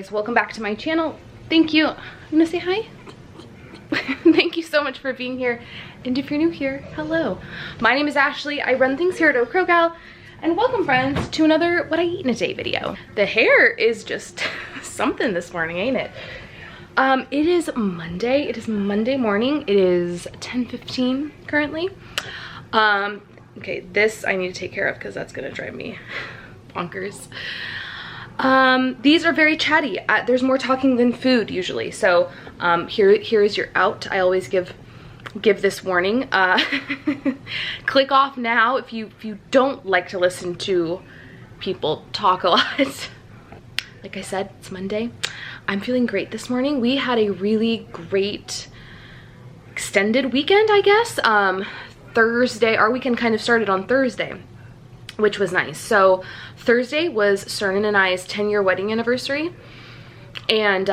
guys, welcome back to my channel. Thank you. I'm gonna say hi. Thank you so much for being here. And if you're new here, hello. My name is Ashley. I run things here at OCroGal. And welcome, friends, to another What I Eat in a Day video. The hair is just something this morning, ain't it? It is Monday. It is Monday morning. It is 10:15 currently. Okay, this I need to take care of because that's gonna drive me bonkers. These are very chatty. There's more talking than food usually. So here is your out. I always give this warning. Click off now if you don't like to listen to people talk a lot. Like I said, it's Monday. I'm feeling great this morning. We had a really great extended weekend, I guess. Thursday, our weekend kind of started on Thursday, which was nice. So Thursday was Cernan and I's 10-year wedding anniversary, and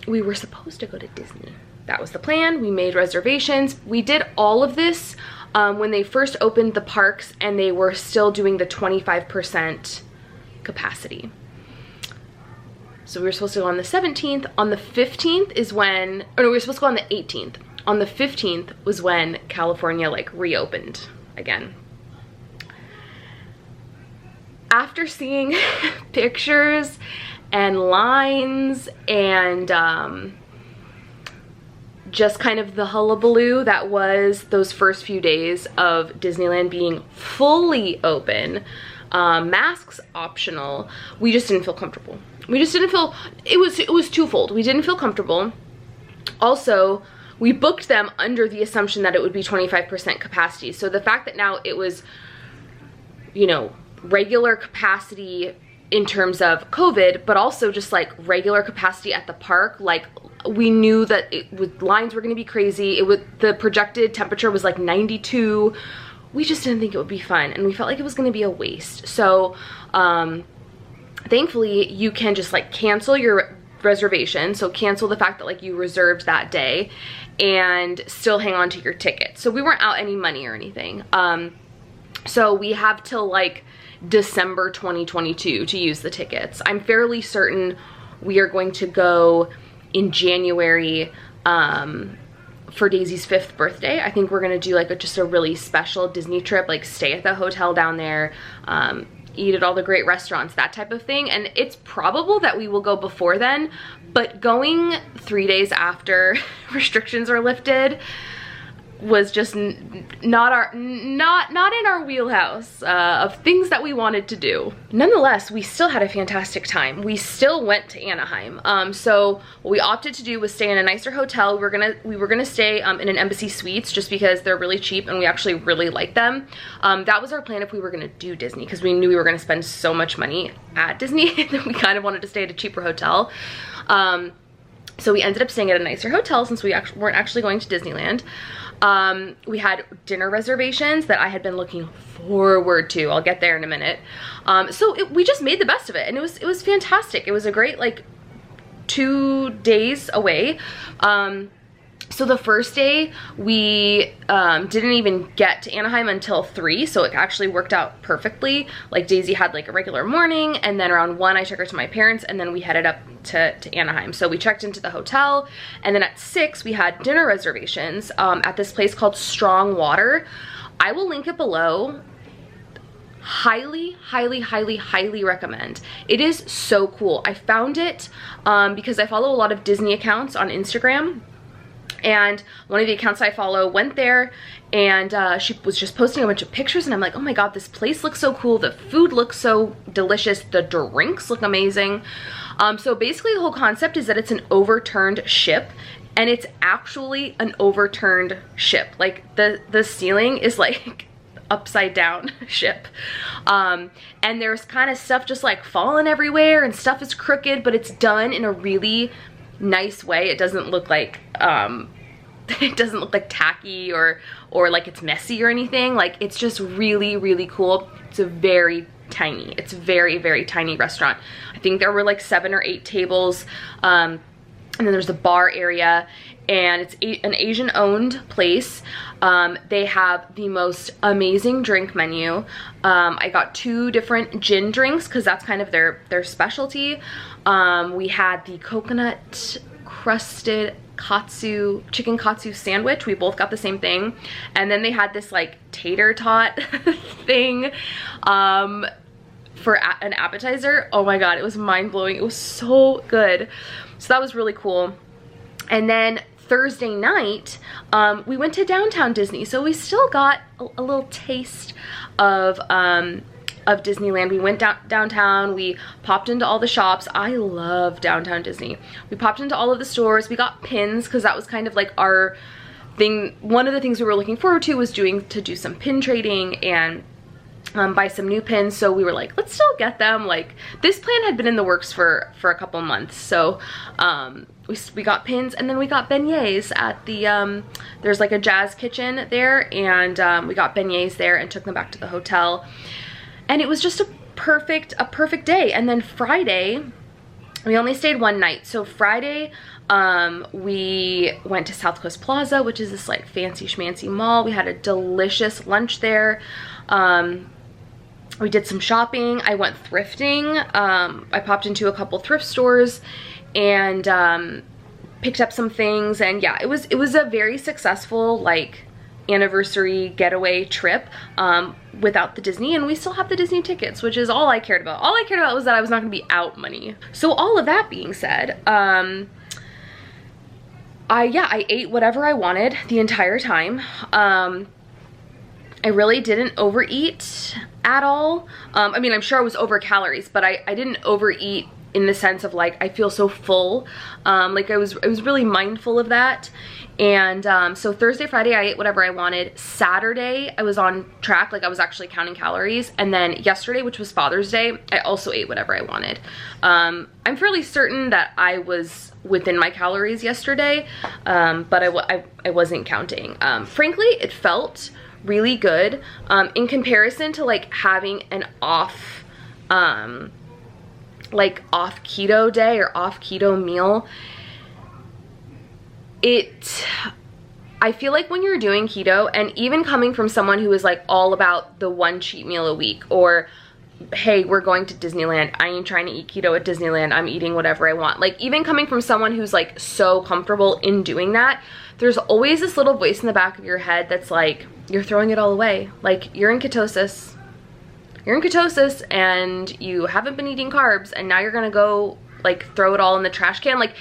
we were supposed to go to Disney. That was the plan. We made reservations. We did all of this when they first opened the parks and they were still doing the 25% capacity. So we were supposed to go on the 17th. On the 15th is when, or no, we were supposed to go on the 18th. On the 15th was when California like reopened again. After seeing pictures and lines and just kind of the hullabaloo that was those first few days of Disneyland being fully open, masks optional, we just didn't feel comfortable. We just didn't feel, it was twofold. We didn't feel comfortable. Also, we booked them under the assumption that it would be 25% capacity. So the fact that now it was, you know, regular capacity in terms of COVID, but also just like regular capacity at the park, like we knew that lines were gonna be crazy. The projected temperature was like 92. We just didn't think it would be fun, and we felt like it was gonna be a waste. So thankfully you can just like cancel your reservation. So cancel the fact that like you reserved that day and still hang on to your ticket. So we weren't out any money or anything. So we have till like December 2022 to use the tickets. I'm fairly certain we are going to go in January for Daisy's 5th birthday. I think we're gonna do like just a really special Disney trip, like stay at the hotel down there, eat at all the great restaurants, that type of thing. And it's probable that we will go before then, but going 3 days after restrictions are lifted was just not in our wheelhouse of things that we wanted to do. Nonetheless, we still had a fantastic time. We still went to Anaheim. So what we opted to do was stay in a nicer hotel. We were gonna stay in an Embassy Suites just because they're really cheap and we actually really like them. That was our plan if we were gonna do Disney, because we knew we were gonna spend so much money at Disney that we kind of wanted to stay at a cheaper hotel. So we ended up staying at a nicer hotel since we weren't actually going to Disneyland. We had dinner reservations that I had been looking forward to. I'll get there in a minute. So we just made the best of it, and it was fantastic. It was a great like 2 days away. So the first day we didn't even get to Anaheim until 3, so it actually worked out perfectly. Like Daisy had like a regular morning, and then around 1 I took her to my parents, and then we headed up to Anaheim. So we checked into the hotel, and then at 6 we had dinner reservations at this place called Strong Water. I will link it below. Highly recommend. It is so cool. I found it because I follow a lot of Disney accounts on Instagram, and one of the accounts I follow went there, and she was just posting a bunch of pictures, and I'm like, oh my god, this place looks so cool, the food looks so delicious, the drinks look amazing. So basically the whole concept is that it's an overturned ship, and it's actually an overturned ship. Like the ceiling is like upside down ship, and there's kind of stuff just like falling everywhere, and stuff is crooked, but it's done in a really nice way. It doesn't look like tacky or like it's messy or anything. Like it's just really cool. It's a very very tiny restaurant. I think there were like 7 or 8 tables. and then there's a bar area, and it's an Asian owned place. They have the most amazing drink menu. I got 2 different gin drinks because that's kind of their specialty. We had the coconut crusted chicken katsu sandwich. We both got the same thing. And then they had this like tater tot thing for an appetizer. Oh my god, it was mind-blowing. It was so good. So that was really cool. And then Thursday night, we went to downtown Disney. So we still got a little taste of Disneyland. We went downtown, we popped into all the shops. I love downtown Disney. We popped into all of the stores. We got pins because that was kind of like our thing. One of the things we were looking forward to was to do some pin trading and buy some new pins. So we were like, let's still get them. Like, this plan had been in the works for a couple months. So we got pins, and then we got beignets at the there's like a jazz kitchen there, and we got beignets there and took them back to the hotel. And it was just a perfect day. And then Friday, we only stayed one night. So Friday, we went to South Coast Plaza, which is this like fancy schmancy mall. We had a delicious lunch there. We did some shopping. I went thrifting. I popped into a couple thrift stores and picked up some things. And yeah, it was a very successful like anniversary getaway trip without the Disney, and we still have the Disney tickets, which is all I cared about. All I cared about was that I was not going to be out money. So all of that being said, I ate whatever I wanted the entire time. I really didn't overeat at all. I mean, I'm sure I was over calories, but I didn't overeat in the sense of like, I feel so full. Like I was really mindful of that. And so Thursday, Friday, I ate whatever I wanted. Saturday, I was on track, like I was actually counting calories. And then yesterday, which was Father's Day, I also ate whatever I wanted. I'm fairly certain that I was within my calories yesterday, but I wasn't counting. Frankly, it felt really good in comparison to like having an off keto day or off keto meal. I feel like when you're doing keto, and even coming from someone who is like all about the one cheat meal a week, or hey, we're going to Disneyland, I ain't trying to eat keto at Disneyland, I'm eating whatever I want. Like, even coming from someone who's like so comfortable in doing that, there's always this little voice in the back of your head that's like, you're throwing it all away. Like, you're in ketosis. You're in ketosis and you haven't been eating carbs, and now you're gonna go like throw it all in the trash can. Like,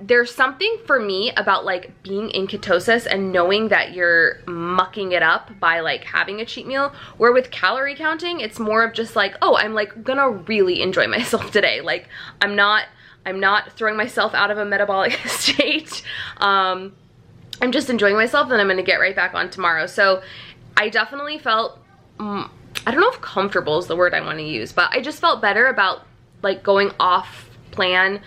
there's something for me about like being in ketosis and knowing that you're mucking it up by like having a cheat meal, where with calorie counting, it's more of just like, oh, I'm like gonna really enjoy myself today. Like, I'm not throwing myself out of a metabolic state. I'm just enjoying myself, and I'm gonna get right back on tomorrow. So I definitely felt, I don't know if comfortable is the word I want to use, but I just felt better about like going off plan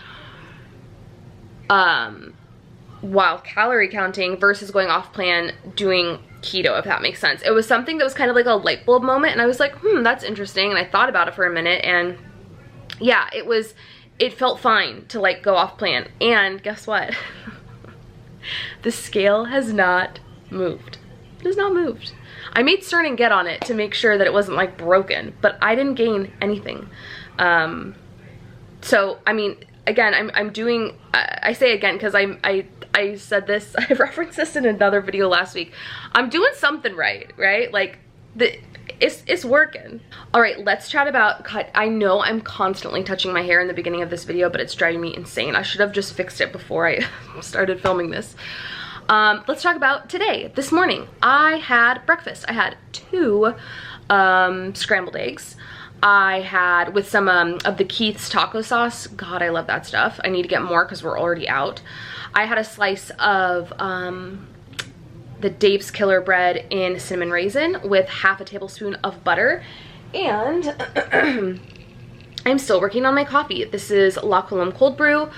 while calorie counting versus going off plan doing keto, if that makes sense. It was something that was kind of like a light bulb moment, and I was like, that's interesting, and I thought about it for a minute, and yeah, it felt fine to like go off plan. And guess what? The scale has not moved. It has not moved. I made certain get on it to make sure that it wasn't like broken, but I didn't gain anything. So I mean, again, I'm doing, I say again because I said this, I referenced this in another video last week. I'm doing something right? Like, it's working. All right, let's chat about cut. I know I'm constantly touching my hair in the beginning of this video, but it's driving me insane. I should have just fixed it before I started filming this. Let's talk about today. This morning, I had breakfast. I had 2 scrambled eggs. I had with some of the Keith's taco sauce. God, I love that stuff. I need to get more because we're already out. I had a slice of the Dave's Killer bread in cinnamon raisin with half a tablespoon of butter. And I'm still working on my coffee. This is La Colombe cold brew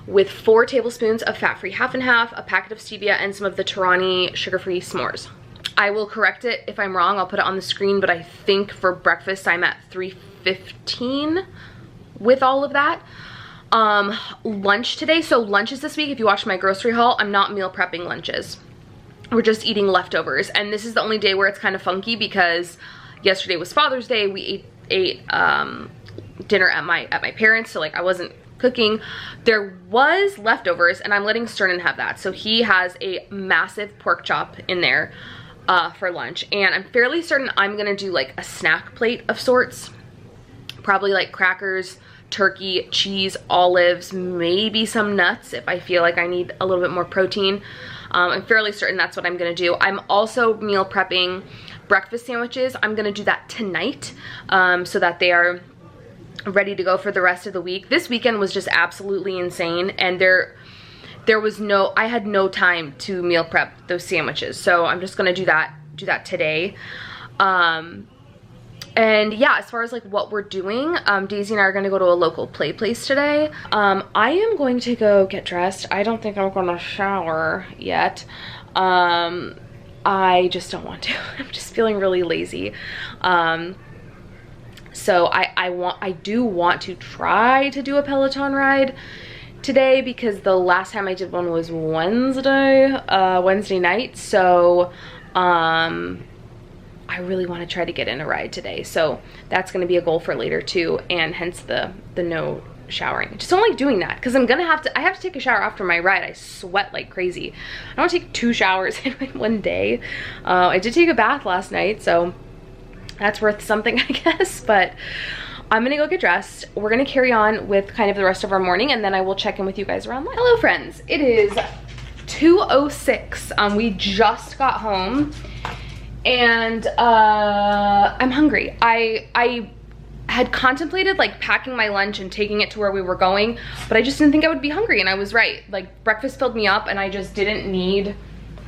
with 4 tablespoons of fat-free half and half, a packet of stevia, and some of the Torani sugar-free s'mores. I will correct it if I'm wrong. I'll put it on the screen, but I think for breakfast I'm at 315 with all of that. Lunch today. So lunches this week, if you watch my grocery haul, I'm not meal prepping lunches. We're just eating leftovers. And this is the only day where it's kind of funky because yesterday was Father's Day. We ate dinner at my parents', so like I wasn't cooking. There was leftovers and I'm letting Sternan have that. So he has a massive pork chop in there for lunch, and I'm fairly certain I'm gonna do like a snack plate of sorts, probably like crackers, turkey, cheese, olives, maybe some nuts if I feel like I need a little bit more protein. I'm fairly certain that's what I'm gonna do. I'm also meal prepping breakfast sandwiches. I'm gonna do that tonight so that they are ready to go for the rest of the week. This weekend was just absolutely insane, and there was I had no time to meal prep those sandwiches, so I'm just gonna do that today. And yeah, as far as like what we're doing, Daisy and I are gonna go to a local play place today. I am going to go get dressed. I don't think I'm gonna shower yet. I just don't want to. I'm just feeling really lazy. So I do want to try to do a Peloton ride today, because the last time I did one was Wednesday night. So I really want to try to get in a ride today. So that's going to be a goal for later too, and hence the no showering. Just don't like doing that because I have to take a shower after my ride. I sweat like crazy. I don't take 2 showers in one day. I did take a bath last night, so that's worth something, I guess. But I'm gonna go get dressed. We're gonna carry on with kind of the rest of our morning, and then I will check in with you guys around lunch. Hello friends, it is 2:06. We just got home, and I'm hungry. I had contemplated like packing my lunch and taking it to where we were going, but I just didn't think I would be hungry, and I was right. Like, breakfast filled me up and I just didn't need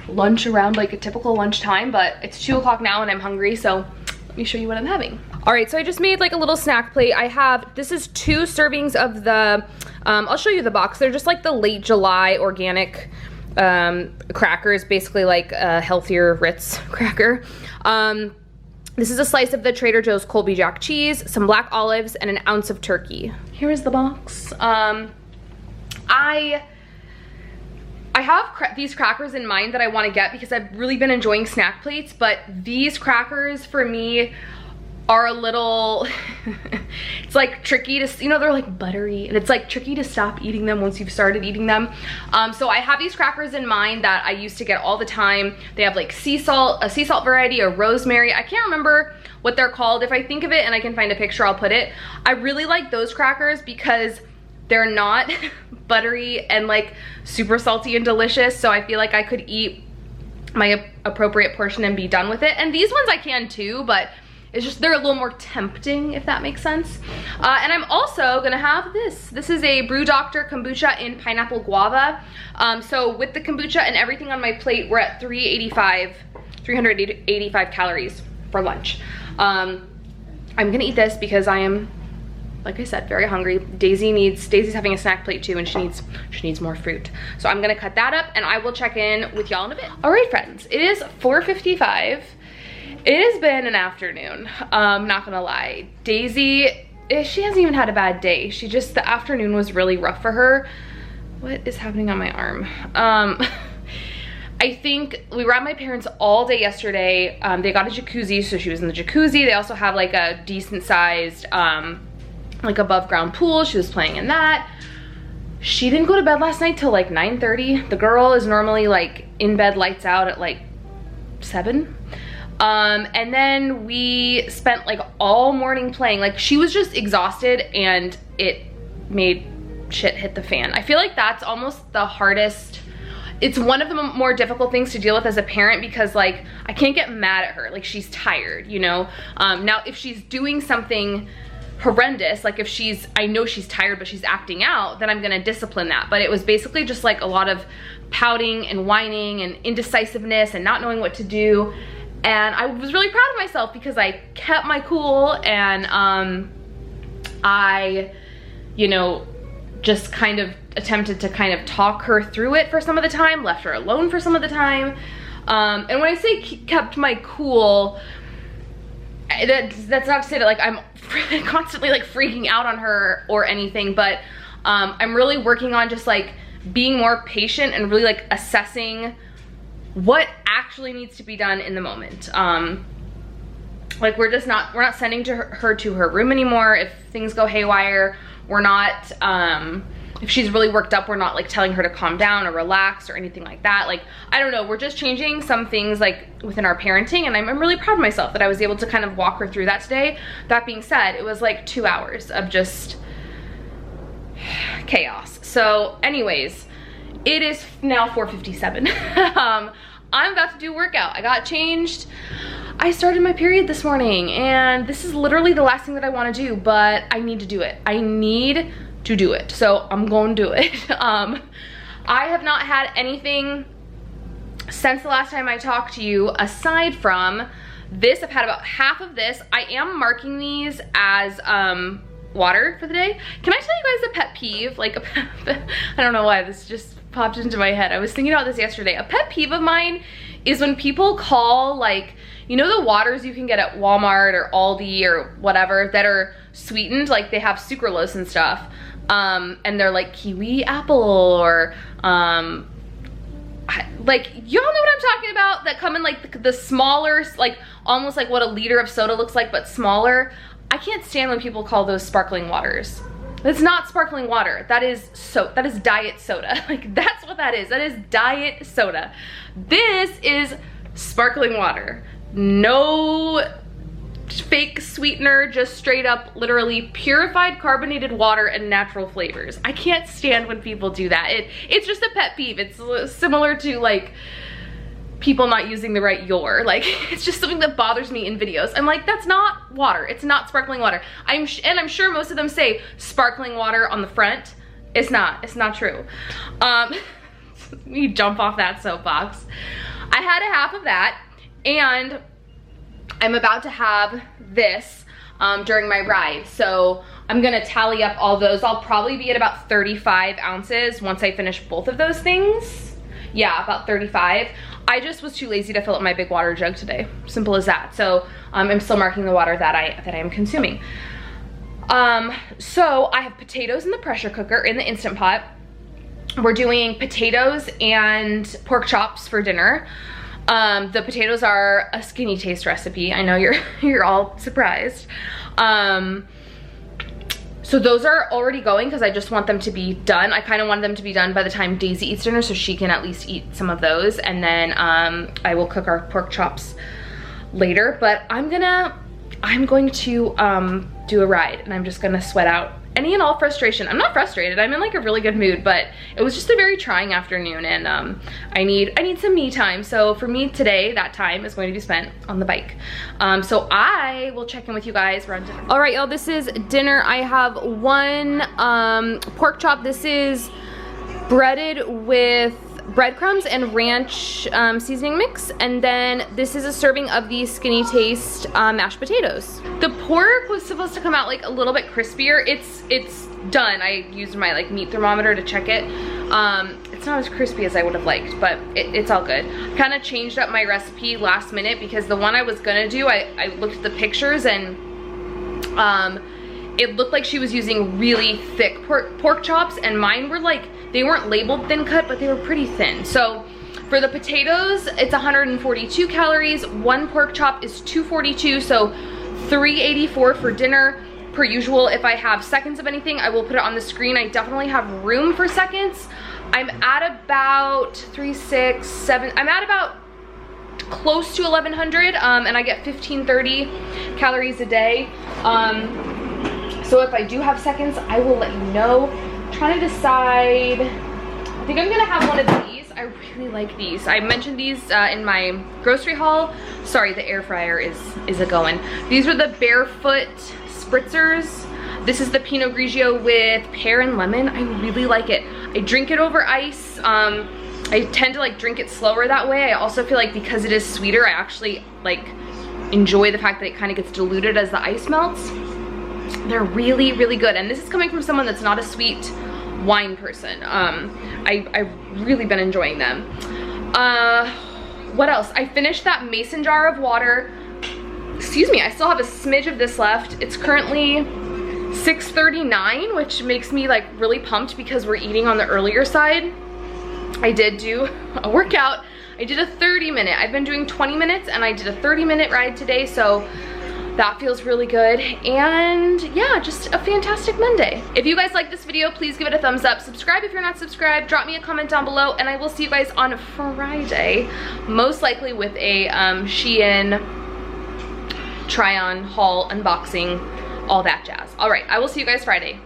lunch around like a typical lunchtime, but it's 2 o'clock now and I'm hungry, so let me show you what I'm having. All right, so I just made like a little snack plate. This is 2 servings of the, I'll show you the box. They're just like the late July organic crackers, basically like a healthier Ritz cracker. This is a slice of the Trader Joe's Colby Jack cheese, some black olives, and an ounce of turkey. Here is the box. I have these crackers in mind that I want to get because I've really been enjoying snack plates, but these crackers for me are a little, it's like tricky to, you know, they're like buttery, and it's like tricky to stop eating them once you've started eating them. So I have these crackers in mind that I used to get all the time. They have like sea salt, a sea salt variety, or rosemary. I can't remember what they're called. If I think of it and I can find a picture, I'll put it. I really like those crackers because they're not buttery and like super salty and delicious. So I feel like I could eat my appropriate portion and be done with it. And these ones I can too, but it's just, they're a little more tempting, if that makes sense. And I'm also gonna have this. This is a Brew Doctor kombucha in pineapple guava. So with the kombucha and everything on my plate, we're at 385 calories for lunch. I'm gonna eat this because I am, like I said, very hungry. Daisy's having a snack plate too, and she needs more fruit. So I'm gonna cut that up and I will check in with y'all in a bit. All right, friends, it is 4:55. It has been an afternoon, not gonna lie. Daisy, she hasn't even had a bad day. The afternoon was really rough for her. What is happening on my arm? I think we were at my parents all day yesterday. They got a jacuzzi, so she was in the jacuzzi. They also have like a decent sized, like above ground pool. She was playing in that. She didn't go to bed last night till like 9:30. The girl is normally like in bed lights out at like 7. And then we spent like all morning playing. Like, she was just exhausted and it made shit hit the fan. I feel like that's almost the hardest. It's one of the more difficult things to deal with as a parent because like I can't get mad at her. Like, she's tired, you know? Now if she's doing something horrendous, like if I know she's tired but she's acting out, then I'm gonna discipline that. But it was basically just like a lot of pouting and whining and indecisiveness and not knowing what to do. And I was really proud of myself because I kept my cool, and I, you know, just kind of attempted to kind of talk her through it for some of the time, left her alone for some of the time. And when I say kept my cool, that's not to say that like I'm constantly like freaking out on her or anything, but I'm really working on just like being more patient and really like assessing what actually needs to be done in the moment. Like we're not sending her to her room anymore. If things go haywire, we're not, if she's really worked up, we're not like telling her to calm down or relax or anything like that. Like, I don't know, we're just changing some things like within our parenting, and I'm really proud of myself that I was able to kind of walk her through that today. That being said, it was like 2 hours of just chaos. So anyways, it is now 4:57. I'm about to do a workout. I got changed. I started my period this morning, and this is literally the last thing that I want to do, but I need to do it. I need to do it, so I'm going to do it. I have not had anything since the last time I talked to you aside from this. I've had about half of this. I am marking these as water for the day. Can I tell you guys a pet peeve? Like, I don't know why this just popped into my head. I was thinking about this yesterday. A pet peeve of mine is when people call, like, you know the waters you can get at Walmart or Aldi or whatever that are sweetened, like they have sucralose and stuff, and they're like kiwi apple or like, y'all know what I'm talking about, that come in like the smaller, like almost like what a liter of soda looks like but smaller. I can't stand when people call those sparkling waters. It's not sparkling water. That is diet soda. Like, that's what that is. That is diet soda. This is sparkling water. No fake sweetener, just straight up literally purified carbonated water and natural flavors. I can't stand when people do that. It's just a pet peeve. It's similar to like people not using the right your. Like, it's just something that bothers me in videos. I'm like, that's not water. It's not sparkling water. I'm sure most of them say sparkling water on the front. It's not true. You jump off that soapbox. I had a half of that, and I'm about to have this during my ride. So I'm gonna tally up all those. I'll probably be at about 35 ounces once I finish both of those things. Yeah, about 35. I just was too lazy to fill up my big water jug today. Simple as that. So I'm still marking the water that I am consuming. So I have potatoes in the pressure cooker in the Instant Pot. We're doing potatoes and pork chops for dinner. The potatoes are a Skinny Taste recipe. I know you're all surprised. So those are already going because I just want them to be done. I kind of want them to be done by the time Daisy eats dinner so she can at least eat some of those. And then I will cook our pork chops later. But I'm going to do a ride, and I'm just gonna sweat out any and all frustration. I'm not frustrated. I'm in like a really good mood, but it was just a very trying afternoon, and I need some me time. So for me today, that time is going to be spent on the bike. So I will check in with you guys around dinner. All right, y'all, this is dinner. I have one pork chop. This is breaded with breadcrumbs and ranch seasoning mix, and then this is a serving of these Skinny Taste mashed potatoes. The pork was supposed to come out like a little bit crispier. It's done. I used my like meat thermometer to check it. It's not as crispy as I would have liked, but it's all good. Kind of changed up my recipe last minute because the one I was gonna do, I looked at the pictures, and it looked like she was using really thick pork chops, and mine were like, they weren't labeled thin cut, but they were pretty thin. So for the potatoes, it's 142 calories. One pork chop is 242, so 384 for dinner. Per usual, if I have seconds of anything, I will put it on the screen. I definitely have room for seconds. I'm at about 3, 6, 7, I'm at about close to 1100, and I get 1530 calories a day. So if I do have seconds, I will let you know. I'm trying to decide, I think I'm gonna have one of these. I really like these. I mentioned these in my grocery haul. Sorry, the air fryer is a-going. These are the Barefoot Spritzers. This is the Pinot Grigio with pear and lemon. I really like it. I drink it over ice. I tend to like drink it slower that way. I also feel like because it is sweeter, I actually like enjoy the fact that it kind of gets diluted as the ice melts. They're really, really good. And this is coming from someone that's not a sweet wine person. I've really been enjoying them. What else? I finished that mason jar of water. Excuse me, I still have a smidge of this left. It's currently 6:39, which makes me like really pumped because we're eating on the earlier side. I did do a workout. I did a 30-minute. I've been doing 20 minutes and I did a 30-minute ride today, so that feels really good. And yeah, just a fantastic Monday. If you guys like this video, please give it a thumbs up. Subscribe if you're not subscribed. Drop me a comment down below, and I will see you guys on Friday, most likely with a Shein try-on haul, unboxing, all that jazz. All right, I will see you guys Friday.